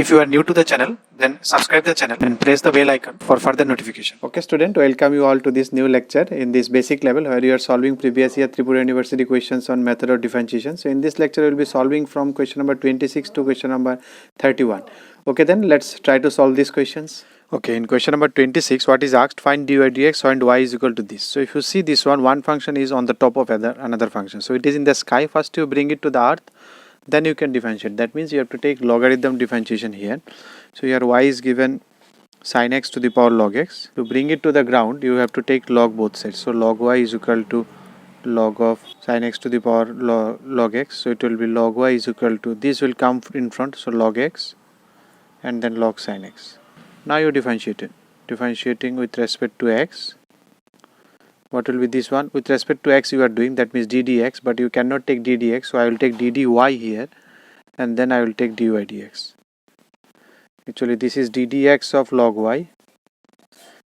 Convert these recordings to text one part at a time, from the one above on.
If you are new to the channel, then subscribe the channel and press the bell icon for further notification. Okay student, welcome you all to this new lecture in this basic level where you are solving previous year Tripura University questions on method of differentiation. So in this lecture we will be solving from question number 26 to question number 31. Okay, then let's try to solve these questions. Okay, in question number 26, what is asked? Find dy dx and y is equal to this. So if you see this one function is on the top of another function. So it is in the sky. First you bring it to the earth, then you can differentiate. That means you have to take logarithm differentiation here. So here y is given sin x to the power log x. To bring it to the ground, you have to take log both sides. So log y is equal to log of sin x to the power log x. So it will be log y is equal to, this will come in front, so log x and then log sin x. Now you differentiate it. Differentiating with respect to x. What will be this one? With respect to x you are doing, that means d dx, but you cannot take d dx. So I will take d dy here and then I will take dy dx. Actually this is d dx of log y.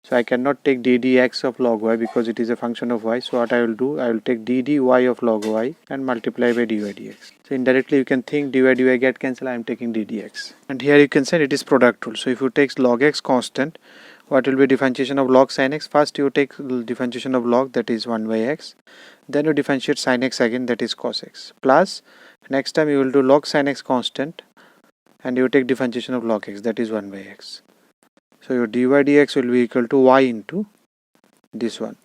So I cannot take d dx of log y because it is a function of y. So what I will do, I will take d dy of log y and multiply by dy dx. So indirectly you can think dy dy get cancelled, I am taking d dx. And here you can say it is product rule. So if you take log x constant, what will be differentiation of log sin x? First you take differentiation of log, that is 1 by x. Then you differentiate sin x again, that is cos x. Plus next time you will do log sin x constant and you take differentiation of log x, that is 1 by x. So your dy dx will be equal to y into this one,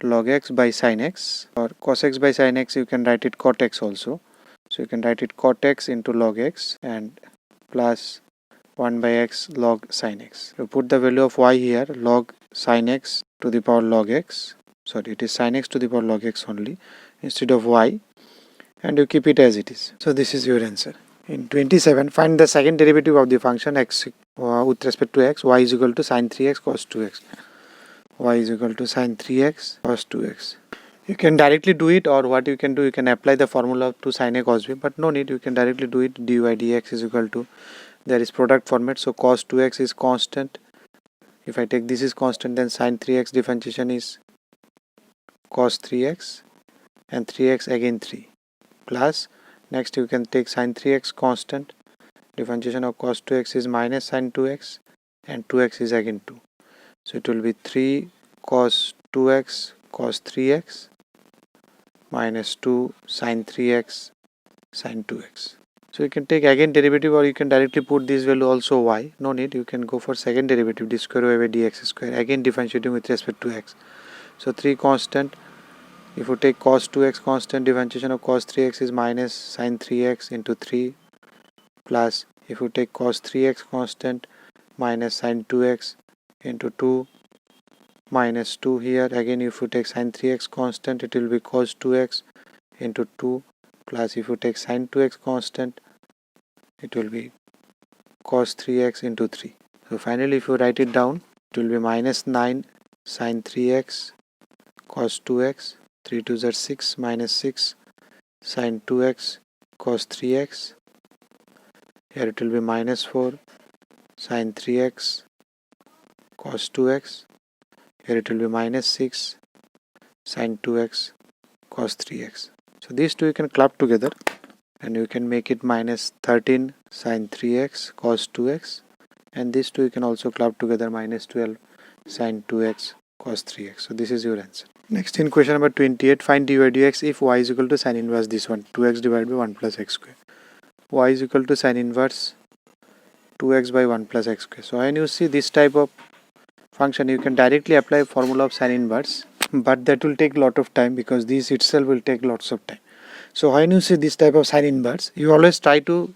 log x by sin x, or cos x by sin x you can write it cot x also. So you can write it cot x into log x and plus 1 by x log sin x. You put the value of y here, log sin x to the power log x. Sorry, it is sin x to the power log x only instead of y, and you keep it as it is. So this is your answer. In 27, find the second derivative of the function x with respect to x. Y is equal to sin 3x cos 2x. Y is equal to sin 3x cos 2x. You can directly do it, or what you can do, you can apply the formula to sin a cos b, but no need, you can directly do it. Dy dx is equal to, there is product format, so cos 2x is constant. If I take this is constant, then sin 3x differentiation is cos 3x and 3x again 3, plus next you can take sin 3x constant, differentiation of cos 2x is minus sin 2x and 2x is again 2. So it will be 3 cos 2x cos 3x minus 2 sin 3x sin 2x. So you can take again derivative, or you can directly put this value also y. No need, you can go for second derivative, d square y by dx square, again differentiating with respect to x. So 3 constant, if you take cos 2x constant, differentiation of cos 3x is minus sin 3x into 3, plus if you take cos 3x constant, minus sin 2x into 2 minus 2 here. Again if you take sin 3x constant, it will be cos 2x into 2, plus if you take sin 2x constant, it will be cos 3x into 3. So finally if you write it down, it will be minus 9 sin 3x cos 2x, 3 to the 6 minus 6 sin 2x cos 3x. Here it will be minus 4 sin 3x cos 2x. Here it will be minus 6 sin 2x cos 3x. So these two you can club together and you can make it minus 13 sin 3x cos 2x, and these two you can also club together, minus 12 sin 2x cos 3x. So this is your answer. Next, in question number 28, find dy dx if y is equal to sin inverse this one, 2x divided by 1 plus x square. Y is equal to sin inverse 2x by 1 plus x square. So when you see this type of function, you can directly apply formula of sin inverse, but that will take lot of time because this itself will take lots of time. So when you see this type of sin inverse, you always try to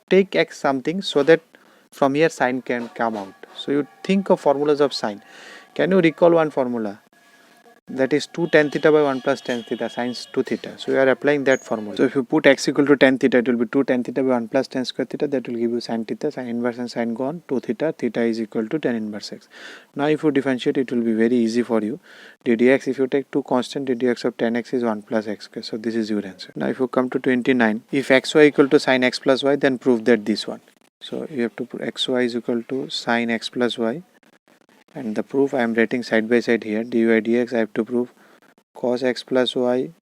take x something so that from here sin can come out. So you think of formulas of sin. Can you recall one formula? That is 2 tan theta by 1 plus tan theta sines 2 theta. So you are applying that formula. So if you put x equal to tan theta, it will be 2 tan theta by 1 plus tan square theta. That will give you sin theta, sin inverse and sin gone, 2 theta, theta is equal to tan inverse x. Now if you differentiate, it will be very easy for you. d dx, if you take 2 constant, d dx of tan x is 1 plus x square. So this is your answer. Now if you come to 29, if xy equal to sin x plus y, then prove that this one. So you have to put xy is equal to sin x plus y. And the proof I am writing side by side here, dy dx I have to prove cos x plus y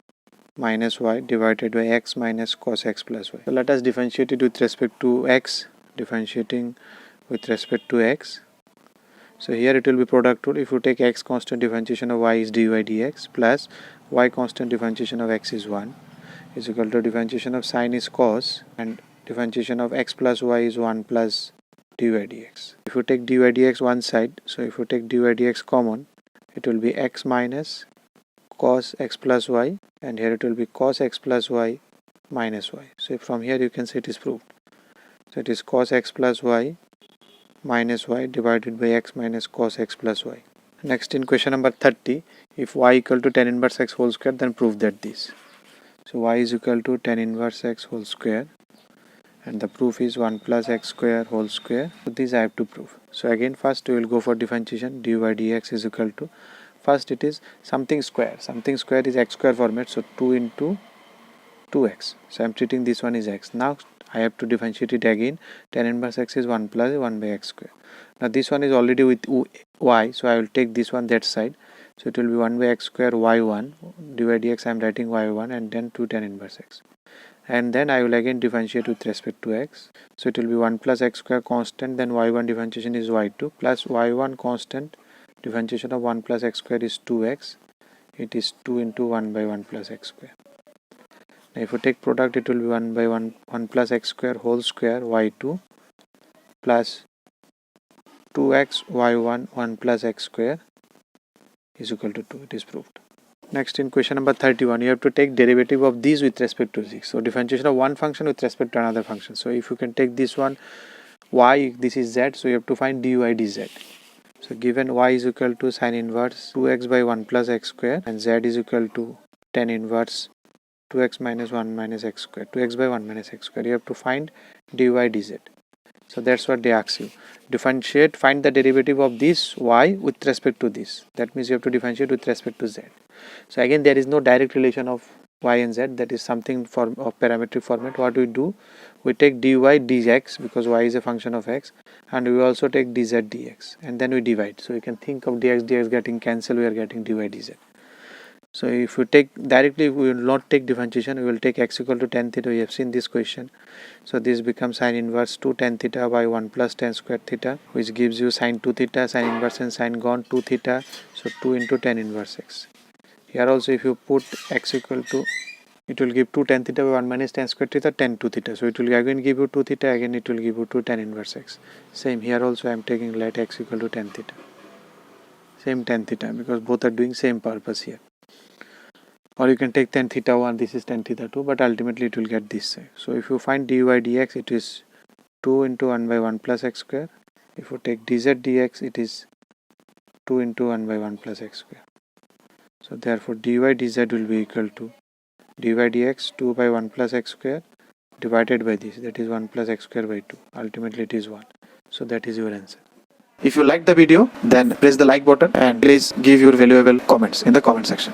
minus y divided by x minus cos x plus y. So let us differentiate it with respect to x. differentiating with respect to x. So here it will be product rule. If you take x constant, differentiation of y is dy dx, plus y constant, differentiation of x is 1, is equal to differentiation of sine is cos, and differentiation of x plus y is 1 plus dy dx. If you take dy dx one side, so if you take dy dx common, it will be x minus cos x plus y, and here it will be cos x plus y minus y. So from here you can say it is proved. So it is cos x plus y minus y divided by x minus cos x plus y. Next, in question number 30, if y equal to tan inverse x whole square, then prove that this. So y is equal to tan inverse x whole square, and the proof is 1 plus x square whole square. So this I have to prove. So again, first we will go for differentiation. Dy dx is equal to, first it is something square. Something square is x square format, so 2 into 2x. So I am treating this one is x. Now I have to differentiate it again. Tan inverse x is 1 plus 1 by x square. Now this one is already with y, so I will take this one that side. So it will be 1 by x square y1, dy dx I am writing y1, and then 2 tan inverse x. And then I will again differentiate with respect to x. So it will be 1 plus x square constant, then y1 differentiation is y2, plus y1 constant, differentiation of 1 plus x square is 2x. It is 2 into 1 by 1 plus x square. Now if you take product, it will be 1 by 1 plus x square whole square y2 plus 2x y1 1 plus x square is equal to 2. It is proved. Next, in question number 31, you have to take derivative of these with respect to z. So differentiation of one function with respect to another function. So if you can take this one y, this is z, so you have to find dy dz. So given y is equal to sine inverse 2x by 1 plus x square, and z is equal to tan inverse 2x minus 1 minus x square, 2x by 1 minus x square, you have to find dy dz. So that's what they ask you. Differentiate, find the derivative of this y with respect to this. That means you have to differentiate with respect to z. So again, there is no direct relation of y and z, that is something of parametric format. What we do, we take dy dx because y is a function of x, and we also take dz dx, and then we divide. So you can think of dx getting cancelled, we are getting dy dz. So if you take directly, we will not take differentiation, we will take x equal to tan theta. We have seen this question. So this becomes sine inverse 2 tan theta by 1 plus tan square theta, which gives you sine 2 theta, sine inverse and sine gone 2 theta. So 2 into tan inverse x. Here also if you put x equal to, it will give 2 tan theta by 1 minus tan square theta, tan 2 theta. So it will again give you 2 theta, again it will give you 2 tan inverse x. Same here also I am taking let x equal to tan theta. Same tan theta, because both are doing same purpose here. Or you can take tan theta 1, this is tan theta 2, but ultimately it will get this side. So if you find dy dx, it is 2 into 1 by 1 plus x square. If you take dz dx, it is 2 into 1 by 1 plus x square. So therefore dy dz will be equal to dy dx 2 by 1 plus x square divided by this, that is 1 plus x square by 2. Ultimately it is 1. So that is your answer. If you like the video, then press the like button and please give your valuable comments in the comment section.